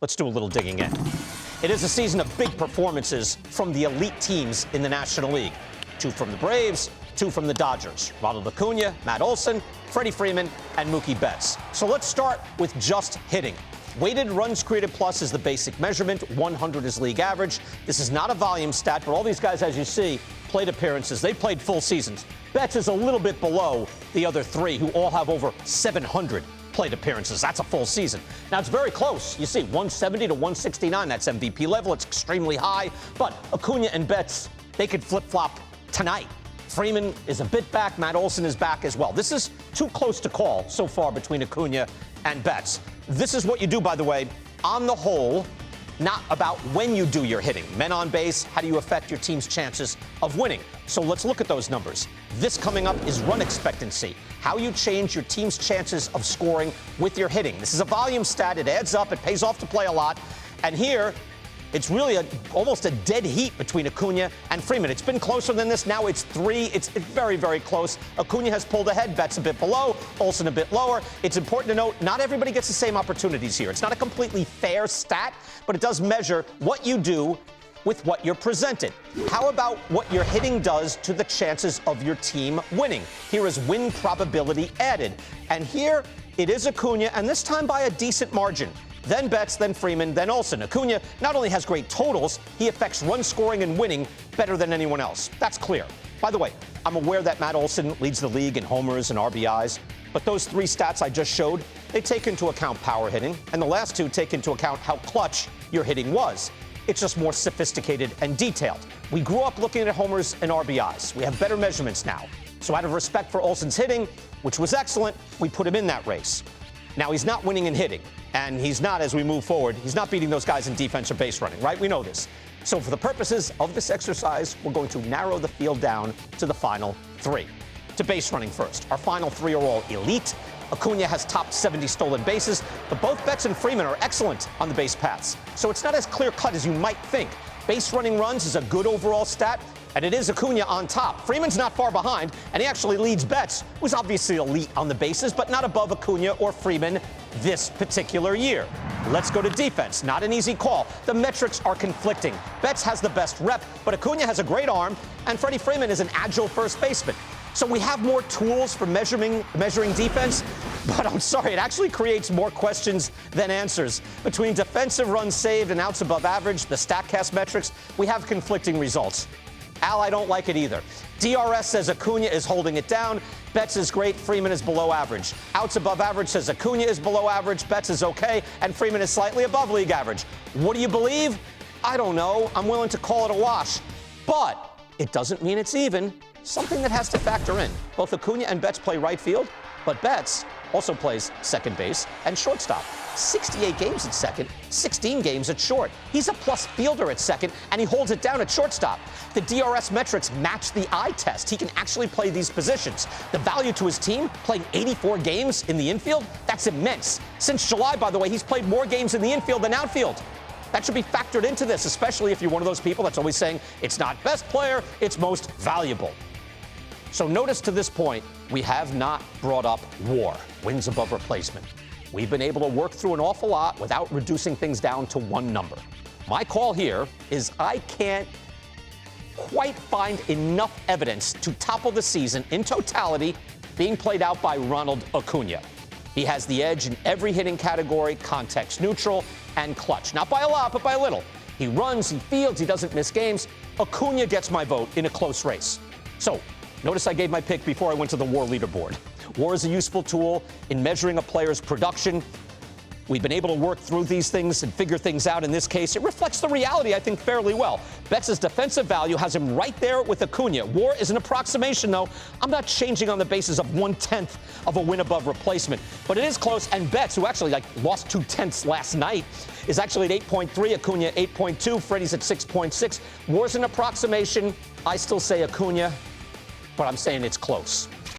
Let's do a little digging in. It is a season of big performances from the elite teams in the National League. 2 from the Braves, 2 from the Dodgers. Ronald Acuña, Matt Olson, Freddie Freeman, and Mookie Betts. So let's start with just hitting. Weighted runs created plus is the basic measurement. 100 is league average. This is not a volume stat, but all these guys, as you see, plate appearances. They played full seasons. Betts is a little bit below the other 3, who all have over 700 plate appearances. That's a full season. Now, it's very close. You see, 170 to 169. That's MVP level. It's extremely high. But Acuña and Betts, they could flip-flop tonight. Freeman is a bit back. Matt Olson is back as well. This is too close to call so far between Acuña and Betts. This is what you do, by the way, on the whole, not about when you do your hitting. Men on base, how do you affect your team's chances of winning? So let's look at those numbers. This coming up is run expectancy, how you change your team's chances of scoring with your hitting. This is a volume stat. It adds up. It pays off to play a lot. And here, it's really almost a dead heat between Acuña and Freeman. It's been closer than this. Now it's 3. It's very, very close. Acuña has pulled ahead. Betts a bit below. Olson a bit lower. It's important to note, not everybody gets the same opportunities here. It's not a completely fair stat, but it does measure what you do with what you're presented. How about what your hitting does to the chances of your team winning? Here is win probability added. And here it is Acuña, and this time by a decent margin. Then Betts, then Freeman, then Olson. Acuña not only has great totals, he affects run scoring and winning better than anyone else. That's clear. By the way, I'm aware that Matt Olson leads the league in homers and RBIs, but those 3 stats I just showed, they take into account power hitting, and the last 2 take into account how clutch your hitting was. It's just more sophisticated and detailed. We grew up looking at homers and RBIs. We have better measurements now. So out of respect for Olson's hitting, which was excellent, we put him in that race. Now, he's not winning in hitting, and he's not, as we move forward, he's not beating those guys in defense or base running, right? We know this. So for the purposes of this exercise, we're going to narrow the field down to the final 3. To base running first. Our final 3 are all elite. Acuña has topped 70 stolen bases, but both Betts and Freeman are excellent on the base paths. So it's not as clear-cut as you might think. Base running runs is a good overall stat, and it is Acuña on top. Freeman's not far behind, and he actually leads Betts, who's obviously elite on the bases, but not above Acuña or Freeman this particular year. Let's go to defense. Not an easy call. The metrics are conflicting. Betts has the best rep, but Acuña has a great arm, and Freddie Freeman is an agile first baseman. So we have more tools for measuring defense, but I'm sorry, it actually creates more questions than answers. Between defensive runs saved and outs above average, the StatCast metrics, we have conflicting results. Al, I don't like it either. DRS says Acuña is holding it down. Betts is great. Freeman is below average. Outs above average says Acuña is below average. Betts is okay. And Freeman is slightly above league average. What do you believe? I don't know. I'm willing to call it a wash. But it doesn't mean it's even. Something that has to factor in. Both Acuña and Betts play right field, but Betts also plays second base and shortstop. 68 games at second, 16 games at short. He's a plus fielder at second, and he holds it down at shortstop. The DRS metrics match the eye test. He can actually play these positions. The value to his team, playing 84 games in the infield, that's immense. Since July, by the way, he's played more games in the infield than outfield. That should be factored into this, especially if you're one of those people that's always saying it's not best player, it's most valuable. So notice to this point, we have not brought up WAR, wins above replacement. We've been able to work through an awful lot without reducing things down to one number. My call here is I can't quite find enough evidence to topple the season in totality being played out by Ronald Acuña. He has the edge in every hitting category, context neutral, and clutch. Not by a lot, but by a little. He runs, he fields, he doesn't miss games. Acuña gets my vote in a close race. So, notice I gave my pick before I went to the WAR leaderboard. WAR is a useful tool in measuring a player's production. We've been able to work through these things and figure things out. In this case, it reflects the reality, I think, fairly well. Betts' defensive value has him right there with Acuña. WAR is an approximation, though. I'm not changing on the basis of 1/10 of a win above replacement. But it is close, and Betts, who actually lost 2/10 last night, is actually at 8.3, Acuña 8.2, Freddie's at 6.6. WAR's an approximation. I still say Acuña, but I'm saying it's close.